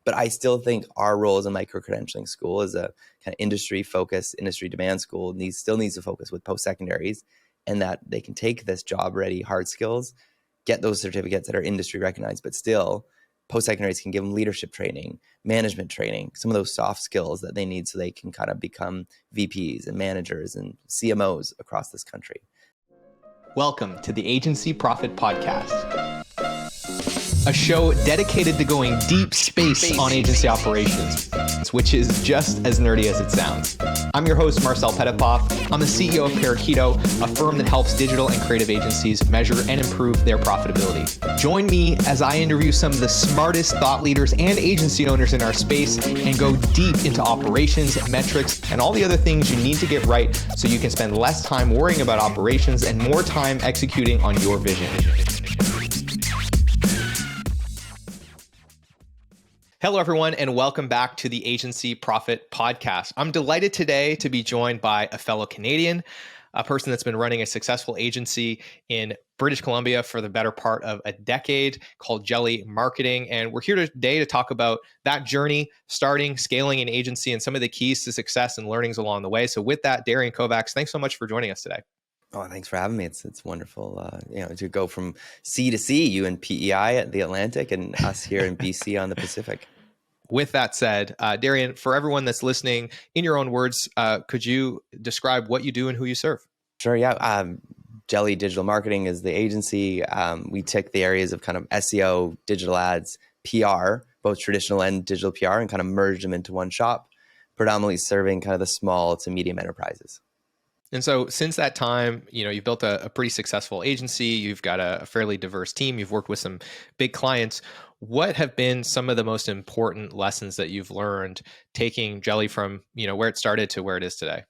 But I still think our role as a micro-credentialing school, as a kind of industry-focused, industry demand school, still needs to focus with post-secondaries, and that they can take this job-ready hard skills, get those certificates that are industry recognized, but still post-secondaries can give them leadership training, management training, some of those soft skills that they need so they can kind of become VPs and managers and CMOs across this country. Welcome to the Agency Profit Podcast, a show dedicated to going deep space on agency operations, which is just as nerdy as it sounds. I'm your host, Marcel Petitpoff. I'm the CEO of Parakeeto, a firm that helps digital and creative agencies measure and improve their profitability. Join me as I interview some of the smartest thought leaders and agency owners in our space and go deep into operations, metrics, and all the other things you need to get right so you can spend less time worrying about operations and more time executing on your vision. Hello, everyone, and welcome back to the Agency Profit Podcast. I'm delighted today to be joined by a fellow Canadian, a person that's been running a successful agency in British Columbia for the better part of a decade called Jelly Marketing. And we're here today to talk about that journey, starting, scaling an agency, and some of the keys to success and learnings along the way. So with that, Darian Kovacs, thanks so much for joining us today. Oh, thanks for having me. It's wonderful, to go from sea to sea, you in PEI at the Atlantic and us here in BC on the Pacific. With that said, Darian, for everyone that's listening, in your own words, could you describe what you do and who you serve? Sure, yeah. Jelly Digital Marketing is the agency. We take the areas of kind of SEO, digital ads, PR, both traditional and digital PR, and kind of merge them into one shop, predominantly serving kind of the small to medium enterprises. And so since that time, you've built a pretty successful agency. You've got a fairly diverse team. You've worked with some big clients. What have been some of the most important lessons that you've learned taking Jelly from, where it started to where it is today?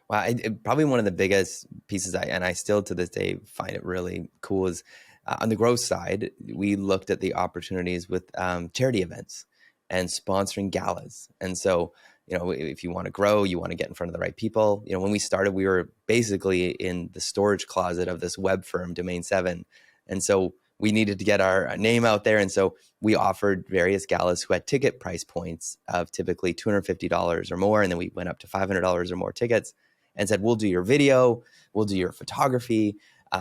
Well, probably one of the biggest pieces, I still to this day find it really cool, is on the growth side, we looked at the opportunities with charity events and sponsoring galas. And so, if you want to grow, you want to get in front of the right people. When we started, we were basically in the storage closet of this web firm, Domain 7. And so we needed to get our name out there. And so we offered various galas who had ticket price points of typically $250 or more. And then we went up to $500 or more tickets and said, we'll do your video, we'll do your photography,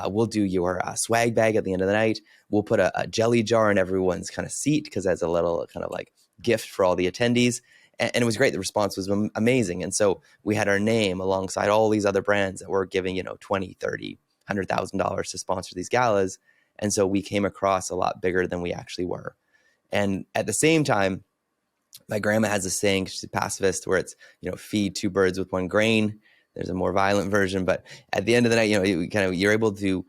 we'll do your swag bag at the end of the night. We'll put a jelly jar in everyone's kind of seat because that's a little kind of like gift for all the attendees. And it was great. The response was amazing. And so we had our name alongside all these other brands that were giving, $20, $30, $100,000 to sponsor these galas. And so we came across a lot bigger than we actually were. And at the same time, my grandma has a saying, she's a pacifist, where it's, feed two birds with one grain. There's a more violent version, but at the end of the night, you're able to,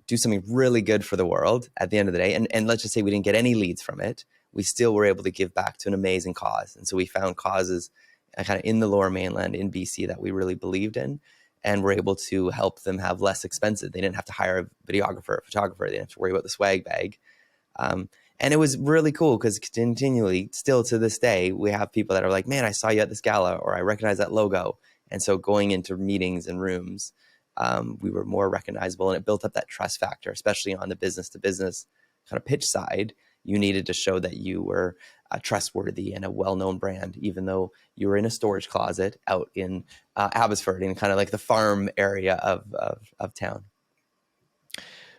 do something really good for the world at the end of the day. And let's just say we didn't get any leads from it. We still were able to give back to an amazing cause. And so we found causes kind of in the Lower Mainland in BC that we really believed in, and were able to help them have less expensive. They didn't have to hire a videographer, a photographer. They didn't have to worry about the swag bag. And it was really cool because continually, still to this day, we have people that are like, man, I saw you at this gala, or I recognize that logo. And so going into meetings and rooms, we were more recognizable, and it built up that trust factor, especially on the business to business kind of pitch side. You needed to show that you were trustworthy and a well-known brand, even though you were in a storage closet out in Abbotsford, in kind of like the farm area of town.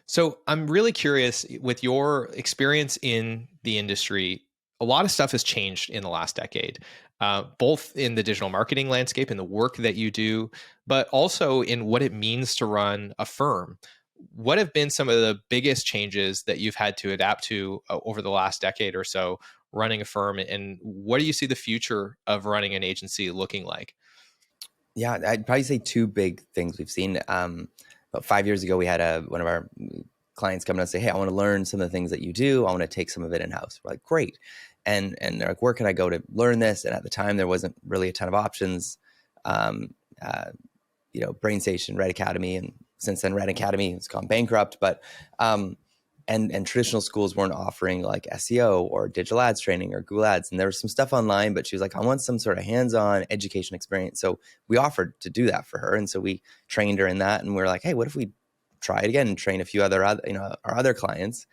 So I'm really curious, with your experience in the industry, a lot of stuff has changed in the last decade, both in the digital marketing landscape and the work that you do, but also in what it means to run a firm. What have been some of the biggest changes that you've had to adapt to over the last decade or so running a firm? And what do you see the future of running an agency looking like? Yeah, I'd probably say two big things we've seen. About 5 years ago, we had one of our clients come and say, hey, I want to learn some of the things that you do. I want to take some of it in-house. We're like, great. And they're like, where can I go to learn this? And at the time, there wasn't really a ton of options. BrainStation, Red Academy, and since then Red Academy has gone bankrupt, but and traditional schools weren't offering like SEO or digital ads training or Google Ads. And there was some stuff online, but she was like, I want some sort of hands-on education experience. So we offered to do that for her. And so we trained her in that. And we were like, hey, what if we try it again and train a few other our other clients?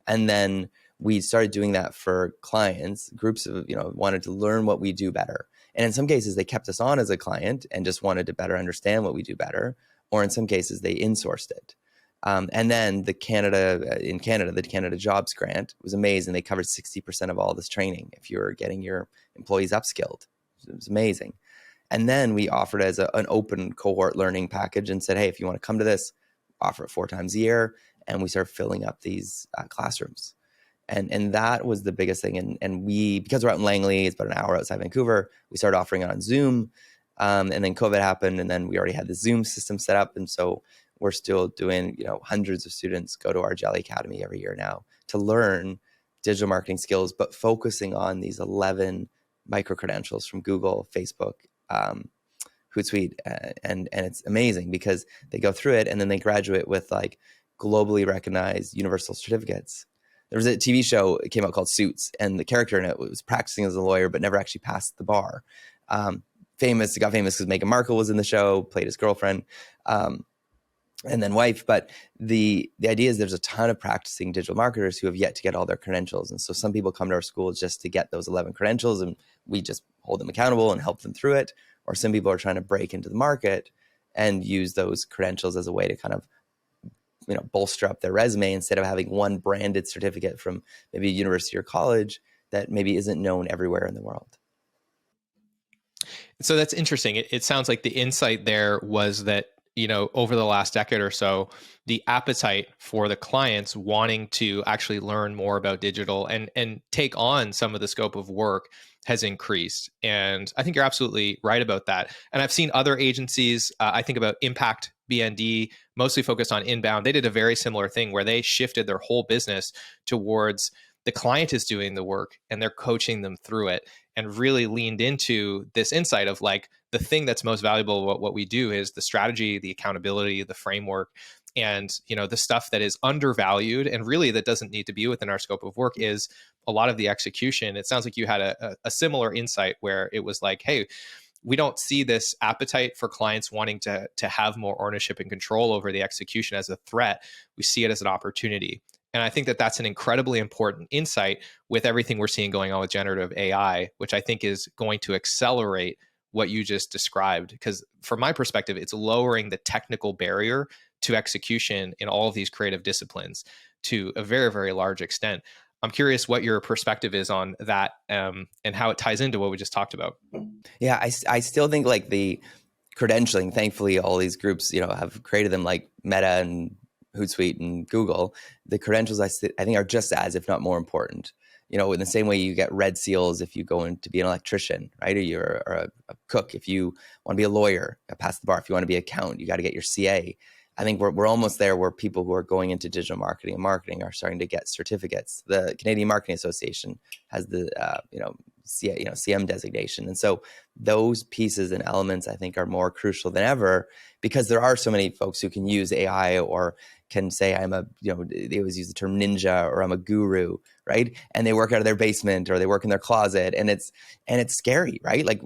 And then we started doing that for clients, groups of, wanted to learn what we do better. And in some cases, they kept us on as a client and just wanted to better understand what we do better. Or in some cases, they insourced it. And then the Canada Jobs Grant was amazing. They covered 60% of all this training if you were getting your employees upskilled. It was amazing. And then we offered as an open cohort learning package and said, hey, if you want to come to this, offer it 4 times a year. And we started filling up these classrooms. And that was the biggest thing. And we, because we're out in Langley, it's about an hour outside Vancouver, we started offering it on Zoom. And then COVID happened, and then we already had the Zoom system set up. And so we're still doing, hundreds of students go to our Jelly Academy every year now to learn digital marketing skills, but focusing on these 11 micro credentials from Google, Facebook, Hootsuite, and it's amazing because they go through it and then they graduate with like globally recognized universal certificates. There was a TV show, it came out called Suits, and the character in it was practicing as a lawyer, but never actually passed the bar. It got famous because Meghan Markle was in the show, played his girlfriend, and then wife. But the idea is there's a ton of practicing digital marketers who have yet to get all their credentials. And so some people come to our school just to get those 11 credentials, and we just hold them accountable and help them through it. Or some people are trying to break into the market and use those credentials as a way to kind of bolster up their resume instead of having one branded certificate from maybe a university or college that maybe isn't known everywhere in the world. So that's interesting. It sounds like the insight there was that, over the last decade or so, the appetite for the clients wanting to actually learn more about digital and take on some of the scope of work has increased. And I think you're absolutely right about that. And I've seen other agencies, I think about Impact BND, mostly focused on inbound. They did a very similar thing where they shifted their whole business towards the client is doing the work and they're coaching them through it, and really leaned into this insight of like the thing that's most valuable about what we do is the strategy, the accountability, the framework, and the stuff that is undervalued and really that doesn't need to be within our scope of work is a lot of the execution. It sounds like you had a similar insight where it was like, hey, we don't see this appetite for clients wanting to have more ownership and control over the execution as a threat. We see it as an opportunity. And I think that that's an incredibly important insight with everything we're seeing going on with generative AI, which I think is going to accelerate what you just described. Because from my perspective, it's lowering the technical barrier to execution in all of these creative disciplines to a very, very large extent. I'm curious what your perspective is on that and how it ties into what we just talked about. Yeah, I still think like the credentialing, thankfully, all these groups, have created them like Meta and Hootsuite and Google. The credentials I think are just as, if not more important. In the same way you get red seals if you go in to be an electrician, right? Or you're a cook if you want to be a lawyer, pass the bar. If you want to be an accountant, you got to get your CA. I think we're almost there where people who are going into digital marketing and marketing are starting to get certificates. The Canadian Marketing Association has the CM designation, and so those pieces and elements I think are more crucial than ever because there are so many folks who can use AI or can say I'm a they always use the term ninja or I'm a guru, right? And they work out of their basement or they work in their closet, and it's scary, right? Like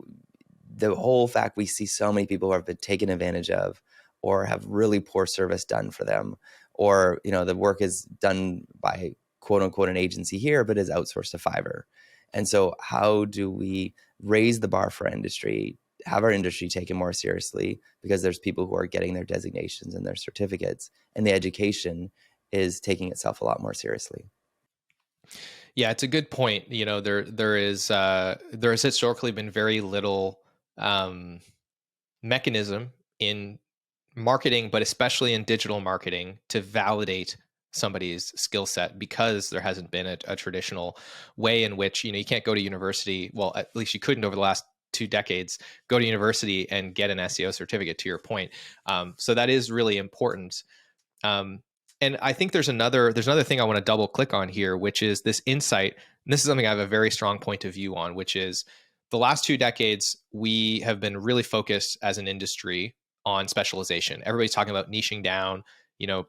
the whole fact we see so many people who have been taken advantage of or have really poor service done for them, or the work is done by quote unquote an agency here, but is outsourced to Fiverr. And so how do we raise the bar for our industry, have our industry taken more seriously because there's people who are getting their designations and their certificates, and the education is taking itself a lot more seriously. Yeah, it's a good point. There has historically been very little mechanism in marketing, but especially in digital marketing, to validate somebody's skill set because there hasn't been a traditional way in which you can't go to university. Well, at least you couldn't over the last 2 decades go to university and get an SEO certificate. To your point, so that is really important. And I think there's another thing I want to double click on here, which is this insight. And this is something I have a very strong point of view on, which is the last 2 decades, we have been really focused as an industry on specialization. Everybody's talking about niching down,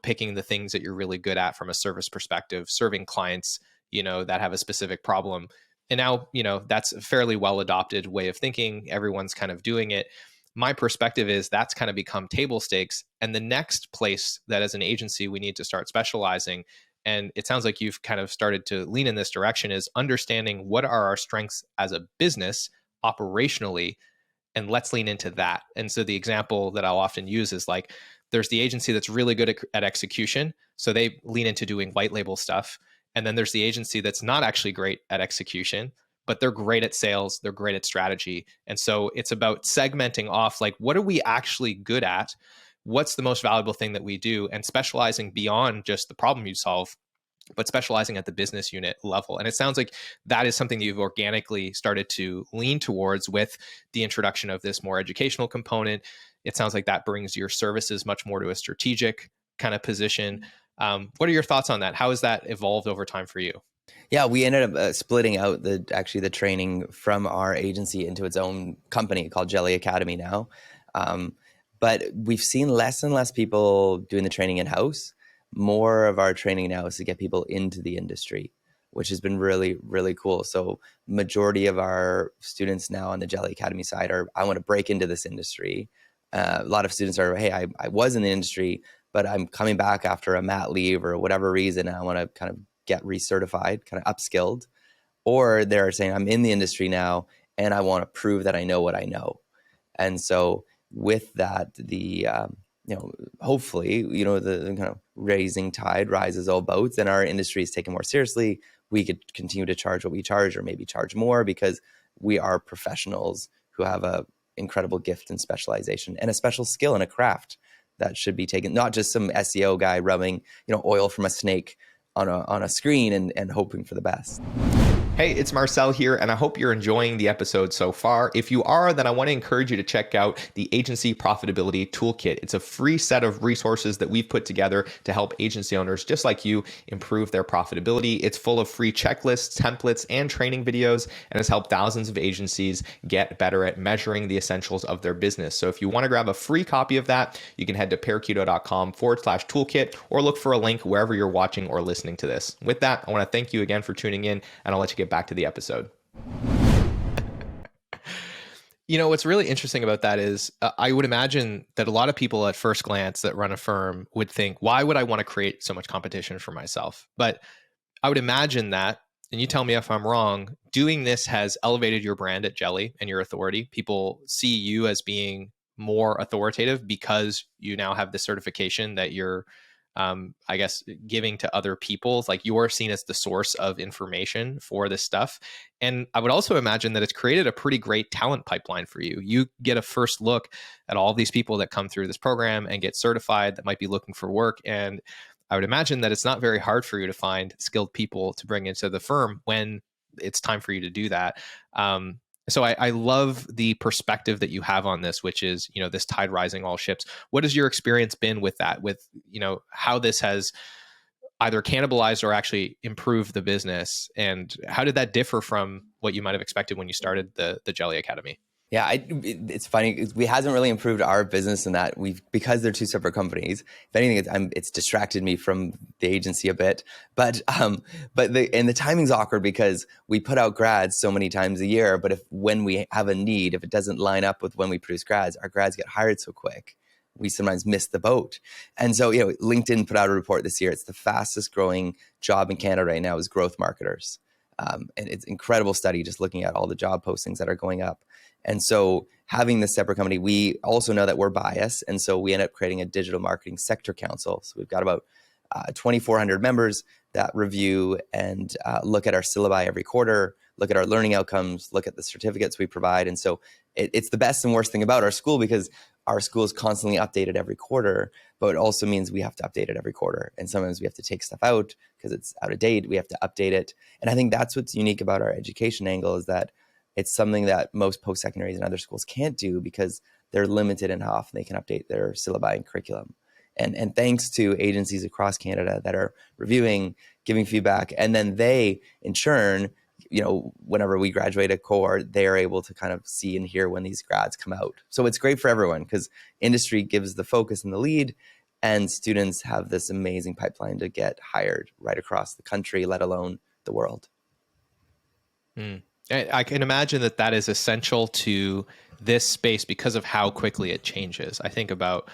picking the things that you're really good at from a service perspective, serving clients, that have a specific problem. And now, that's a fairly well adopted way of thinking. Everyone's kind of doing it. My perspective is that's kind of become table stakes. And the next place that as an agency we need to start specializing and it sounds like you've kind of started to lean in this direction, is understanding what are our strengths as a business operationally, and let's lean into that. And so the example that I'll often use is like, there's the agency that's really good at execution, so they lean into doing white label stuff. And then there's the agency that's not actually great at execution, but they're great at sales, they're great at strategy. And so it's about segmenting off, like, what are we actually good at? What's the most valuable thing that we do? And specializing beyond just the problem you solve, but specializing at the business unit level. And it sounds like that is something that you've organically started to lean towards with the introduction of this more educational component. It sounds like that brings your services much more to a strategic kind of position. What are your thoughts on that? How has that evolved over time for you? Yeah, we ended up splitting out the training from our agency into its own company called Jelly Academy now. But we've seen less and less people doing the training in-house. More of our training now is to get people into the industry, which has been really, really cool. So majority of our students now on the Jelly Academy side are, I want to break into this industry. A lot of students are, hey, I was in the industry, but I'm coming back after a mat leave or whatever reason, and I want to kind of get recertified, kind of upskilled. Or they're saying, I'm in the industry now, and I want to prove that I know what I know. And so with that, hopefully, the kind of raising tide rises all boats, and our industry is taken more seriously. We could continue to charge what we charge, or maybe charge more, because we are professionals who have a incredible gift and specialization and a special skill and a craft that should be taken, not just some SEO guy rubbing, oil from a snake on a screen and hoping for the best. Hey, it's Marcel here, and I hope you're enjoying the episode so far. If you are, then I want to encourage you to check out the Agency Profitability Toolkit. It's a free set of resources that we've put together to help agency owners just like you improve their profitability. It's full of free checklists, templates, and training videos, and has helped thousands of agencies get better at measuring the essentials of their business. So if you want to grab a free copy of that, you can head to parakeeto.com/toolkit, or look for a link wherever you're watching or listening to this. With that, I want to thank you again for tuning in, and I'll let you get back to the episode. What's really interesting about that is I would imagine that a lot of people at first glance that run a firm would think, why would I want to create so much competition for myself? But I would imagine that, and you tell me if I'm wrong, doing this has elevated your brand at Jelly and your authority. People see you as being more authoritative because you now have the certification that you're I guess, giving to other people. It's like you are seen as the source of information for this stuff. And I would also imagine that it's created a pretty great talent pipeline for you. You get a first look at all these people that come through this program and get certified that might be looking for work. And I would imagine that it's not very hard for you to find skilled people to bring into the firm when it's time for you to do that. So I love the perspective that you have on this, which is, this tide rising all ships. What has your experience been with that, with, how this has either cannibalized or actually improved the business? And how did that differ from what you might have expected when you started the Jelly Academy? Yeah, it's funny. We hasn't really improved our business in that because they're two separate companies. If anything, it's distracted me from the agency a bit. But the timing's awkward because we put out grads so many times a year. But when we have a need, if it doesn't line up with when we produce grads, our grads get hired so quick, we sometimes miss the boat. And so, LinkedIn put out a report this year. It's the fastest growing job in Canada right now is growth marketers. And it's an incredible study just looking at all the job postings that are going up. And so having this separate company, we also know that we're biased. And so we end up creating a digital marketing sector council. So we've got about 2,400 members that review and look at our syllabi every quarter, look at our learning outcomes, look at the certificates we provide. And so it's the best and worst thing about our school, because our school is constantly updated every quarter, but it also means we have to update it every quarter. And sometimes we have to take stuff out because it's out of date. We have to update it. And I think that's what's unique about our education angle, is that it's something that most post-secondaries and other schools can't do because they're limited in how often they can update their syllabi and curriculum. And thanks to agencies across Canada that are reviewing, giving feedback, and then they, in turn, whenever we graduate a cohort, they're able to kind of see and hear when these grads come out. So it's great for everyone because industry gives the focus and the lead, and students have this amazing pipeline to get hired right across the country, let alone the world. I can imagine that is essential to this space because of how quickly it changes. I think about,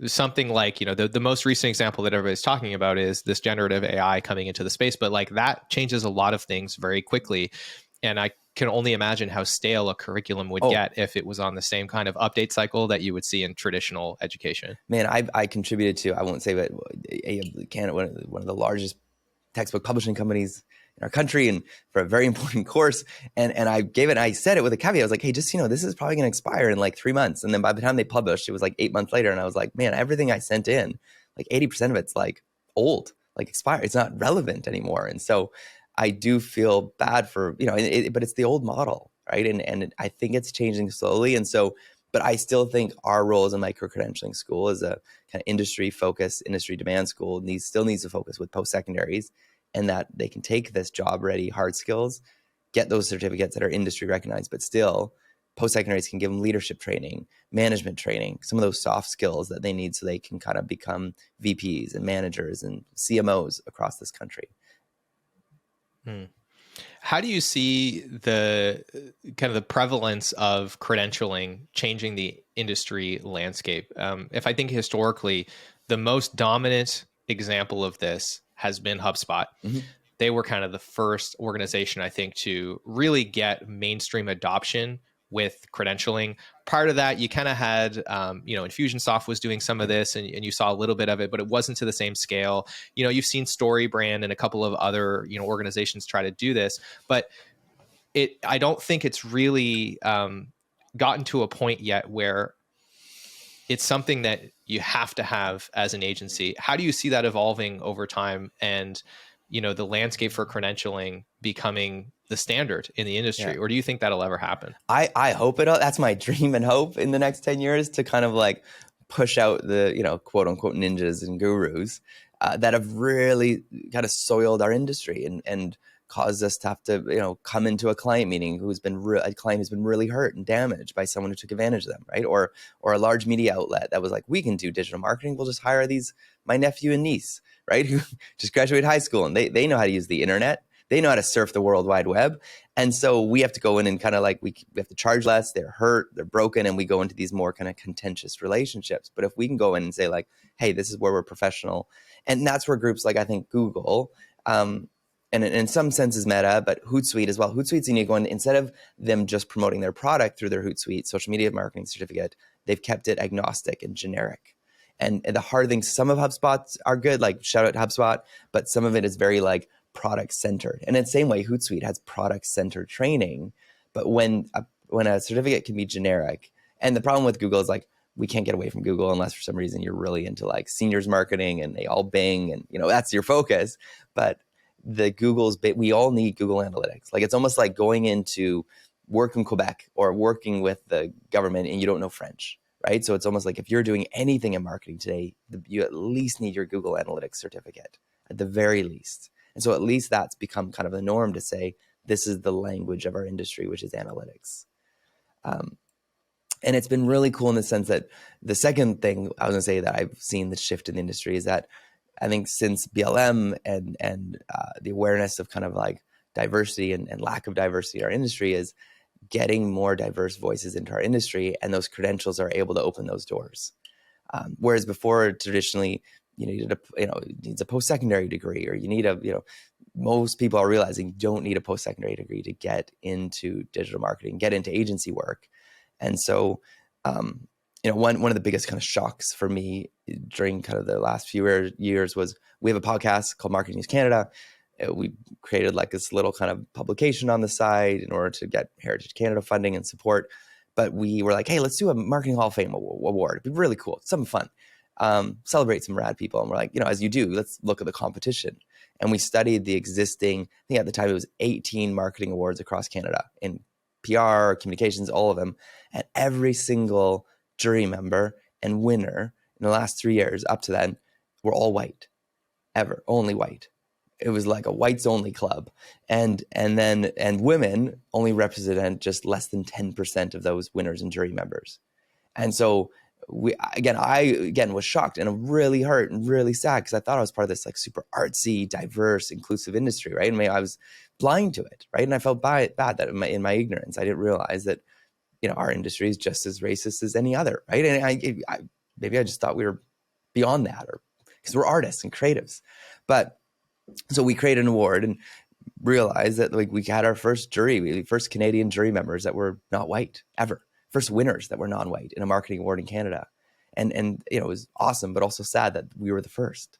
something like, the most recent example that everybody's talking about is this generative AI coming into the space, but like that changes a lot of things very quickly. And I can only imagine how stale a curriculum would Oh, get if it was on the same kind of update cycle that you would see in traditional education. man, I contributed to, I won't say, but Canada, one of the largest textbook publishing companies in our country, and for a very important course. And I gave it, I said it with a caveat. I was like, hey, just, this is probably going to expire in like 3 months. And then by the time they published, it was like 8 months later. And I was like, man, everything I sent in, like 80% of it's like old, like expired. It's not relevant anymore. And so I do feel bad for, but it's the old model, right? And I think it's changing slowly. And so, but I still think our role as a micro-credentialing school, as a kind of industry-focused, industry demand school, still needs to focus with post-secondaries, and that they can take this job-ready hard skills, get those certificates that are industry recognized, but still post-secondaries can give them leadership training, management training, some of those soft skills that they need so they can kind of become VPs and managers and CMOs across this country. How do you see the kind of the prevalence of credentialing changing the industry landscape? If I think historically, the most dominant example of this has been HubSpot. Mm-hmm. They were kind of the first organization, I think, to really get mainstream adoption with credentialing. Part of that, you kind of had, Infusionsoft was doing some of this, and you saw a little bit of it, but it wasn't to the same scale. You've seen StoryBrand and a couple of other, organizations try to do this, but I don't think it's really gotten to a point yet where it's something that you have to have as an agency. How do you see that evolving over time, and the landscape for credentialing becoming the standard in the industry? Yeah. Or do you think that'll ever happen? I hope it. That's my dream and hope in the next 10 years, to kind of like push out the, quote unquote ninjas and gurus that have really kind of soiled our industry and caused us to have to, come into a client meeting a client who's been really hurt and damaged by someone who took advantage of them, right? Or a large media outlet that was like, we can do digital marketing. We'll just hire my nephew and niece, right? Who just graduated high school, and they know how to use the internet. They know how to surf the World Wide Web. And so we have to go in and kind of like, we have to charge less. They're hurt, they're broken. And we go into these more kind of contentious relationships. But if we can go in and say like, hey, this is where we're professional. And that's where groups like, I think, Google, and in some senses Meta, but Hootsuite as well. Hootsuite's unique one. Instead of them just promoting their product through their Hootsuite social media marketing certificate, they've kept it agnostic and generic. And the hard thing, some of HubSpots are good, like shout out to HubSpot, but some of it is very like product centered. And in the same way, Hootsuite has product centered training. But when a certificate can be generic, and the problem with Google is like, we can't get away from Google unless for some reason you're really into like seniors marketing and they all bing and that's your focus. But we all need Google Analytics. Like it's almost like going into work in Quebec or working with the government and you don't know French, right? So it's almost like if you're doing anything in marketing today, you at least need your Google Analytics certificate at the very least. And so at least that's become kind of the norm to say, this is the language of our industry, which is analytics. And it's been really cool in the sense that the second thing I was going to say that I've seen the shift in the industry is that I think since BLM and the awareness of kind of like diversity and lack of diversity in our industry is getting more diverse voices into our industry, and those credentials are able to open those doors. Whereas before, traditionally, you needs a post-secondary degree, or you need most people are realizing you don't need a post-secondary degree to get into digital marketing, get into agency work. And so, one of the biggest kind of shocks for me during kind of the last few years was we have a podcast called Marketing News Canada. We created like this little kind of publication on the side in order to get Heritage Canada funding and support. But we were like, hey, let's do a Marketing Hall of Fame award. It'd be really cool. It's something fun. Celebrate some rad people. And we're like, as you do, let's look at the competition. And we studied the existing, I think at the time it was 18 marketing awards across Canada in PR, communications, all of them. And every single jury member and winner in the last 3 years up to then were all white, only white. It was like a whites only club. And women only represent just less than 10% of those winners and jury members. And so I was shocked and really hurt and really sad because I thought I was part of this like super artsy, diverse, inclusive industry, right? And I was blind to it, right? And I felt bad that in my ignorance, I didn't realize that, our industry is just as racist as any other, right? And maybe I just thought we were beyond that, or because we're artists and creatives. But so we created an award and realized that like we had our first Canadian jury members that were not white ever, first winners that were non-white in a marketing award in Canada. And it was awesome, but also sad that we were the first.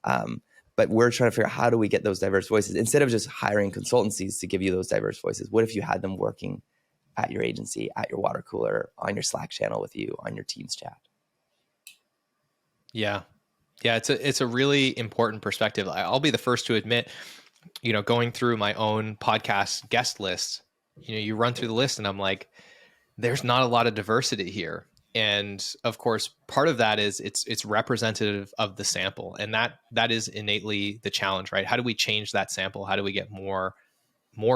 But we're trying to figure out, how do we get those diverse voices instead of just hiring consultancies to give you those diverse voices? What if you had them working at your agency, at your water cooler, on your Slack channel with you, on your Teams chat? Yeah. Yeah. It's a really important perspective. I'll be the first to admit, going through my own podcast guest list, you run through the list and I'm like, there's not a lot of diversity here. And of course, part of that is it's representative of the sample. And that is innately the challenge, right? How do we change that sample? How do we get more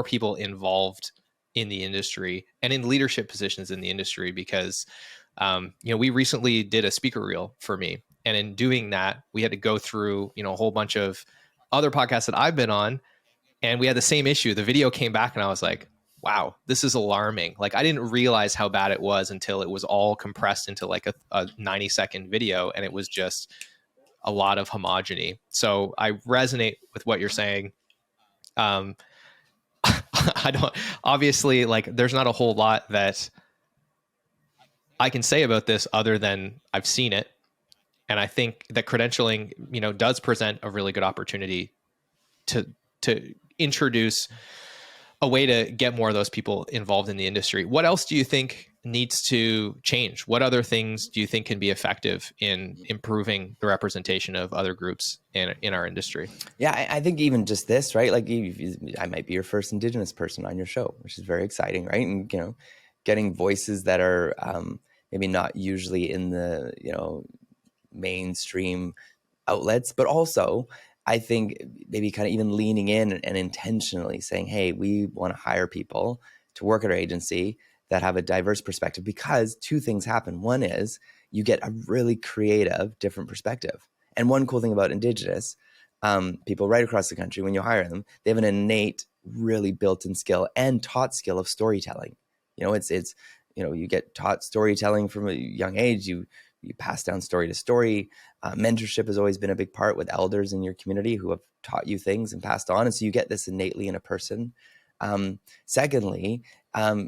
people involved in the industry and in leadership positions in the industry? Because, we recently did a speaker reel for me. And in doing that, we had to go through, a whole bunch of other podcasts that I've been on, and we had the same issue. The video came back and I was like, wow, this is alarming. Like, I didn't realize how bad it was until it was all compressed into like a 90-second video, and it was just a lot of homogeny. So I resonate with what you're saying. I don't, obviously, like, there's not a whole lot that I can say about this other than I've seen it. And I think that credentialing, does present a really good opportunity to introduce a way to get more of those people involved in the industry. What else do you think needs to change? What other things do you think can be effective in improving the representation of other groups in our industry? Yeah, I think even just this, right? Like, I might be your first Indigenous person on your show, which is very exciting, right? And, getting voices that are maybe not usually in the, mainstream outlets, but also I think maybe kind of even leaning in and intentionally saying, hey, we want to hire people to work at our agency that have a diverse perspective, because two things happen. One is you get a really creative, different perspective. And one cool thing about Indigenous people right across the country, when you hire them, they have an innate, really built-in skill and taught skill of storytelling. It's you get taught storytelling from a young age. You pass down story to story. Mentorship has always been a big part with elders in your community who have taught you things and passed on. And so you get this innately in a person. Secondly,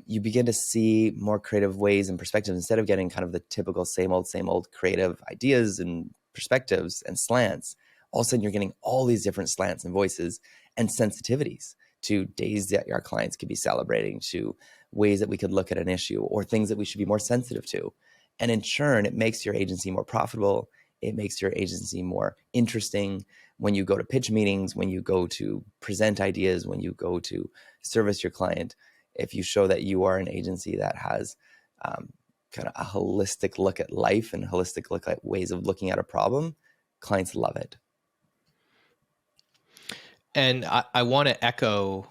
you begin to see more creative ways and perspectives instead of getting kind of the typical same old creative ideas and perspectives and slants. All of a sudden, you're getting all these different slants and voices and sensitivities to days that our clients could be celebrating, to ways that we could look at an issue or things that we should be more sensitive to. And in turn, it makes your agency more profitable. It makes your agency more interesting when you go to pitch meetings, when you go to present ideas, when you go to service your client. If you show that you are an agency that has kind of a holistic look at life and holistic look at ways of looking at a problem, clients love it. And I want to echo,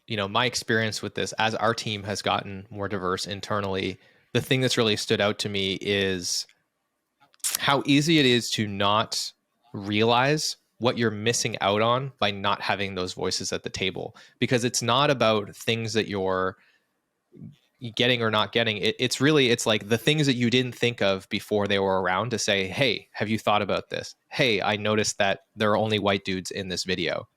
my experience with this as our team has gotten more diverse internally. The thing that's really stood out to me is how easy it is to not realize what you're missing out on by not having those voices at the table, because it's not about things that you're getting or not getting. It's like the things that you didn't think of before they were around to say, hey, have you thought about this? Hey, I noticed that there are only white dudes in this video.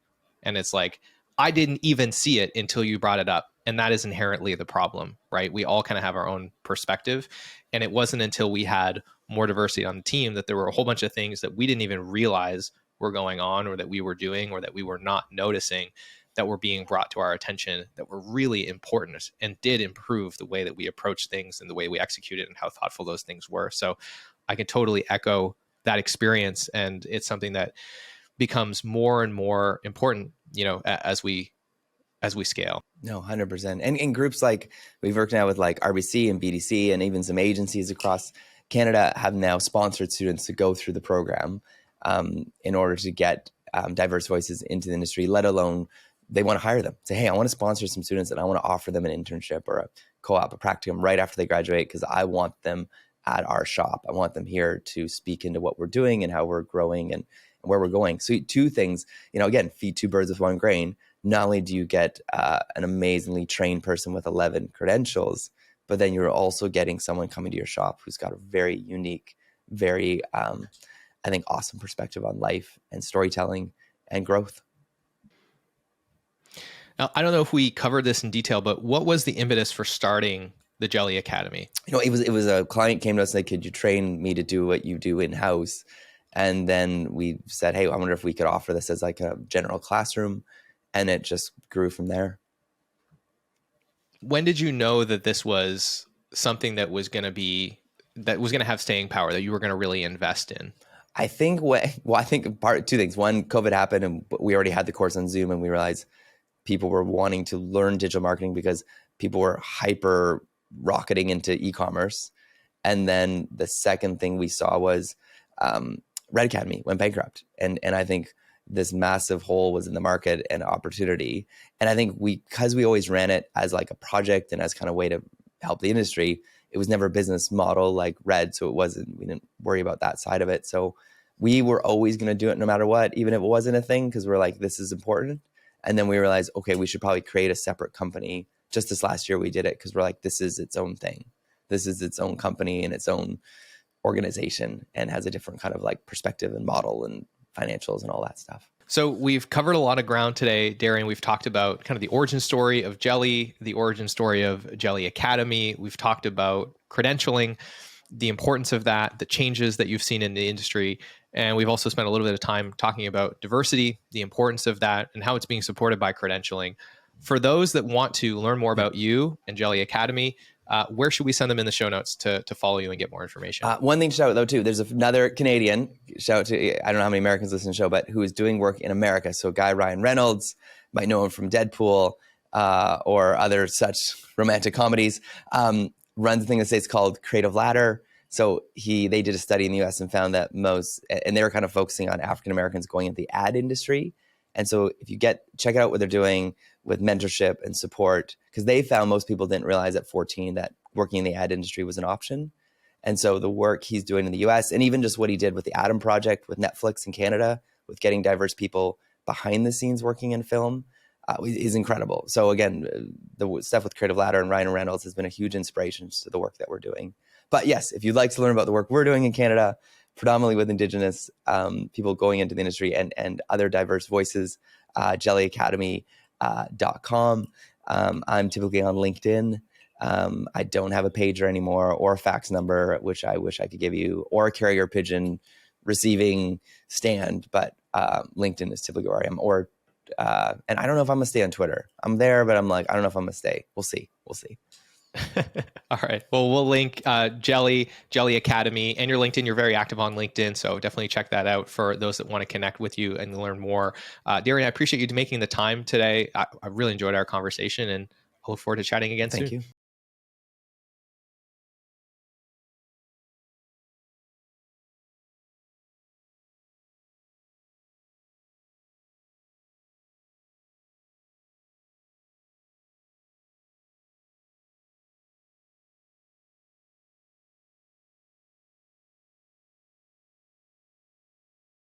And it's like, I didn't even see it until you brought it up. And that is inherently the problem, right? We all kind of have our own perspective. And it wasn't until we had more diversity on the team that there were a whole bunch of things that we didn't even realize were going on, or that we were doing, or that we were not noticing, that were being brought to our attention, that were really important and did improve the way that we approach things and the way we executed and how thoughtful those things were. So I can totally echo that experience. And it's something that becomes more and more important, as we scale. No, 100%. And in groups like we've worked now with like RBC and BDC, and even some agencies across Canada have now sponsored students to go through the program in order to get diverse voices into the industry, let alone they want to hire them. Say, hey, I want to sponsor some students and I want to offer them an internship or a co-op, a practicum right after they graduate, because I want them at our shop. I want them here to speak into what we're doing and how we're growing and where we're going. So two things, again, feed two birds with one grain. Not only do you get an amazingly trained person with 11 credentials, but then you're also getting someone coming to your shop who's got a very unique, very I think, awesome perspective on life and storytelling and growth. Now, I don't know if we covered this in detail, but what was the impetus for starting the Jelly Academy? It was a client came to us and said, could you train me to do what you do in-house? And then we said, hey, I wonder if we could offer this as like a general classroom. And it just grew from there. When did you know that this was something that was going to have staying power, that you were going to really invest in? I think two things. One, COVID happened and we already had the course on Zoom, and we realized people were wanting to learn digital marketing because people were hyper rocketing into e-commerce. And then the second thing we saw was Red Academy went bankrupt. And I think this massive hole was in the market and opportunity. And I think because we always ran it as like a project and as kind of way to help the industry, it was never a business model like Red. So we didn't worry about that side of it. So we were always going to do it no matter what, even if it wasn't a thing, because we're like, this is important. And then we realized, okay, we should probably create a separate company. Just this last year we did it because we're like, this is its own thing. This is its own company and its own organization, and has a different kind of like perspective and model and financials and all that stuff. So we've covered a lot of ground today, Darian. We've talked about kind of the origin story of Jelly, the origin story of Jelly Academy. We've talked about credentialing, the importance of that, the changes that you've seen in the industry. And we've also spent a little bit of time talking about diversity, the importance of that, and how it's being supported by credentialing. For those that want to learn more about you and Jelly Academy, where should we send them in the show notes to follow you and get more information? One thing to shout out, though, too, there's another Canadian, shout out to, I don't know how many Americans listen to the show, but who is doing work in America. So guy Ryan Reynolds, might know him from Deadpool or other such romantic comedies, runs a thing in the States called Creative Ladder. So they did a study in the US and found that and they were kind of focusing on African Americans going into the ad industry. And so if you check out what they're doing with mentorship and support, because they found most people didn't realize at 14 that working in the ad industry was an option. And so the work he's doing in the US, and even just what he did with the Adam Project with Netflix in Canada, with getting diverse people behind the scenes working in film, is incredible. So again, the stuff with Creative Ladder and Ryan Reynolds has been a huge inspiration to the work that we're doing. But yes, if you'd like to learn about the work we're doing in Canada, predominantly with Indigenous people going into the industry and other diverse voices, jellyacademy.com. I'm typically on LinkedIn. I don't have a pager anymore or a fax number, which I wish I could give you, or a carrier pigeon receiving stand, but LinkedIn is typically where I am. And I don't know if I'm gonna stay on Twitter. I'm there, but I'm like, I don't know if I'm gonna stay. We'll see. All right. Well, we'll link Jelly Academy, and your LinkedIn. You're very active on LinkedIn, so definitely check that out for those that want to connect with you and learn more. Darian, I appreciate you making the time today. I really enjoyed our conversation, and I look forward to chatting again soon. Thank you.